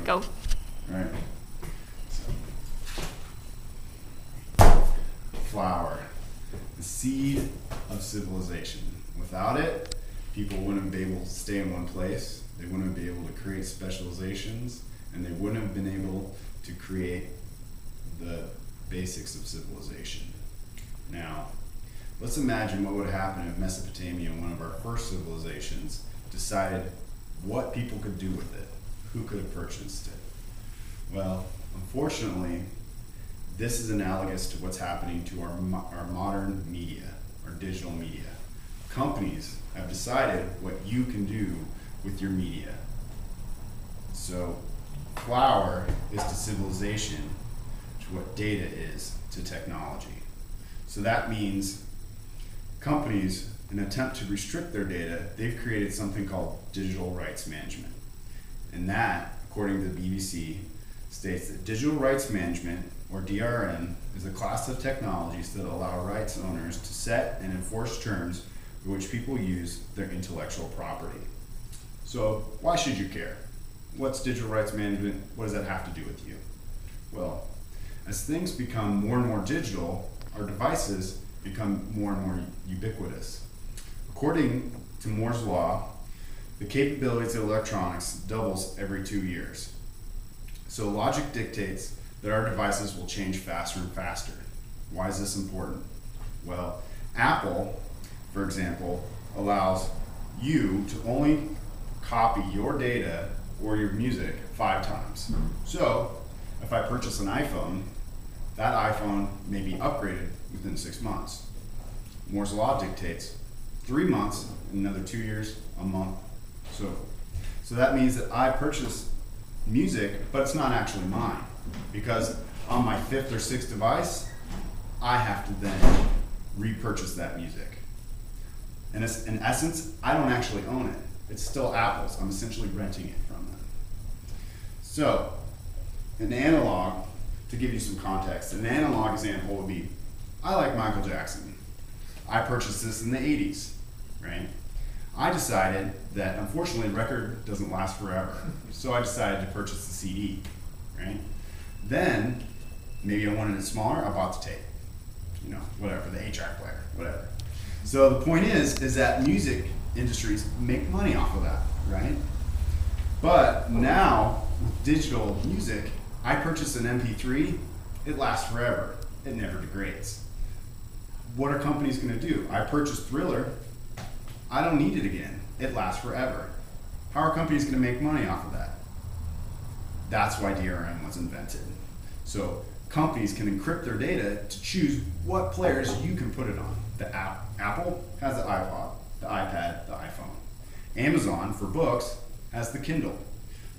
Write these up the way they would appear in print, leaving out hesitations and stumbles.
Go. All right. Flower, the seed of civilization. Without it, people wouldn't be able to stay in one place. They wouldn't be able to create specializations, and they wouldn't have been able to create the basics of civilization. Now, let's imagine what would happen if Mesopotamia, one of our first civilizations, decided what people could do with it, who could have purchased it. Well, unfortunately, this is analogous to what's happening to our modern media, our digital media. Companies have decided what you can do with your media. So, flower is to civilization to what data is to technology. So that means companies, in an attempt to restrict their data, they've created something called digital rights management. And that, according to the BBC, states that digital rights management, or DRM, is a class of technologies that allow rights owners to set and enforce terms by which people use their intellectual property. So why should you care? What's digital rights management? What does that have to do with you? Well, as things become more and more digital, our devices become more and more ubiquitous. According to Moore's law, the capabilities of electronics doubles every 2 years. So logic dictates that our devices will change faster and faster. Why is this important? Well, Apple, for example, allows you to only copy your data or your music 5 times. So if I purchase an iPhone, that iPhone may be upgraded within 6 months. Moore's law dictates 3 months, another 2 years, a month. So that means that I purchase music, but it's not actually mine, because on my 5th or 6th device, I have to then repurchase that music. And in essence, I don't actually own it. It's still Apple's. I'm essentially renting it from them. So, an analog, to give you some context, an analog example would be, I like Michael Jackson. I purchased this in the 80s, right? I decided that, unfortunately, the record doesn't last forever. So I decided to purchase the CD, right? Then, maybe I wanted it smaller, I bought the tape. You know, whatever, the 8-track player, whatever. So the point is that music industries make money off of that, right? But now, with digital music, I purchase an MP3, it lasts forever. It never degrades. What are companies gonna do? I purchased Thriller, I don't need it again. It lasts forever. How are companies gonna make money off of that? That's why DRM was invented. So companies can encrypt their data to choose what players you can put it on. Apple has the iPod, the iPad, the iPhone. Amazon, for books, has the Kindle.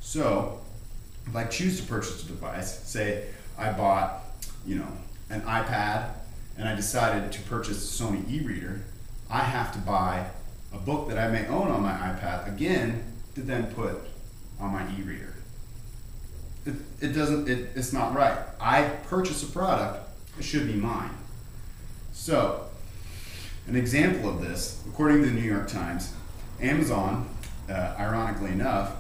So if I choose to purchase a device, say I bought, an iPad and I decided to purchase a Sony e-reader, I have to buy a book that I may own on my iPad again to then put on my e-reader. It's not right. I purchase a product, it should be mine. So, an example of this, according to the New York Times, Amazon, ironically enough,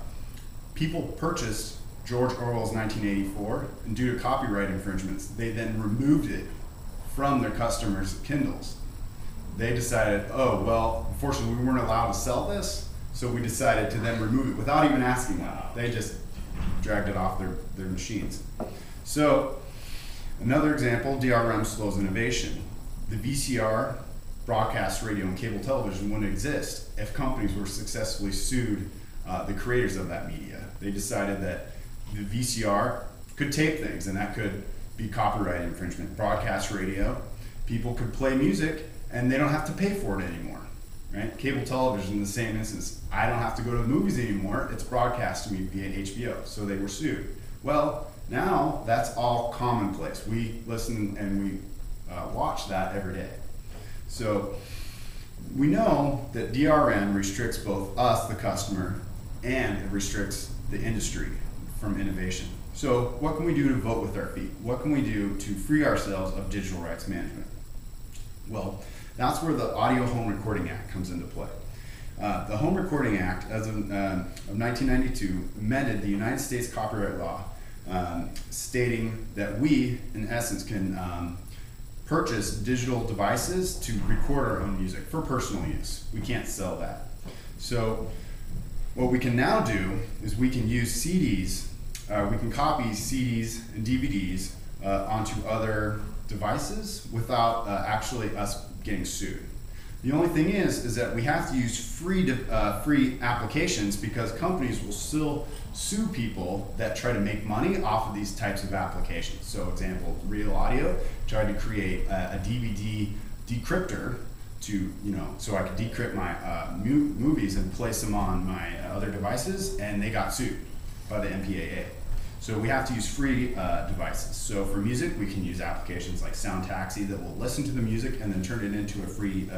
people purchased George Orwell's 1984, and due to copyright infringements, they then removed it from their customers' Kindles. They decided, oh, well, unfortunately we weren't allowed to sell this, so we decided to then remove it without even asking them. They just dragged it off their machines. So, another example, DRM slows innovation. The VCR, broadcast radio, and cable television wouldn't exist if companies were successfully sued the creators of that media. They decided that the VCR could tape things, and that could be copyright infringement. Broadcast radio, people could play music, and they don't have to pay for it anymore, right? Cable television, in the same instance. I don't have to go to the movies anymore. It's broadcast to me via HBO, so they were sued. Well, now that's all commonplace. We listen and we watch that every day. So we know that DRM restricts both us, the customer, and it restricts the industry from innovation. So what can we do to vote with our feet? What can we do to free ourselves of digital rights management? Well, that's where the Audio Home Recording Act comes into play. The Home Recording Act, as of 1992, amended the United States copyright law, stating that we, in essence, can purchase digital devices to record our own music for personal use. We can't sell that. So what we can now do is we can use CDs, we can copy CDs and DVDs onto other devices without actually us getting sued. The only thing is that we have to use free applications, because companies will still sue people that try to make money off of these types of applications. So example, Real Audio tried to create a DVD decryptor to, so I could decrypt my movies and place them on my other devices, and they got sued by the MPAA. So we have to use free devices. So for music, we can use applications like Sound Taxi that will listen to the music and then turn it into a free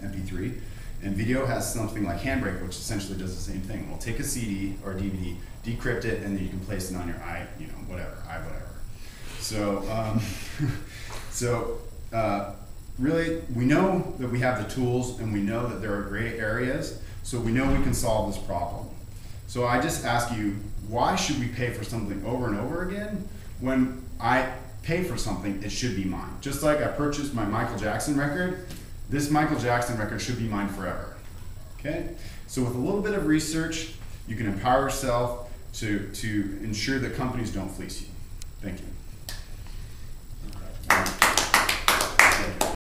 MP3. And video has something like Handbrake, which essentially does the same thing. We'll take a CD or DVD, decrypt it, and then you can place it on your whatever. So, really, we know that we have the tools, and we know that there are gray areas, so we know we can solve this problem. So I just ask you, why should we pay for something over and over again when I pay for something, it should be mine? Just like I purchased my Michael Jackson record, this Michael Jackson record should be mine forever. Okay? So with a little bit of research, you can empower yourself to ensure that companies don't fleece you. Thank you.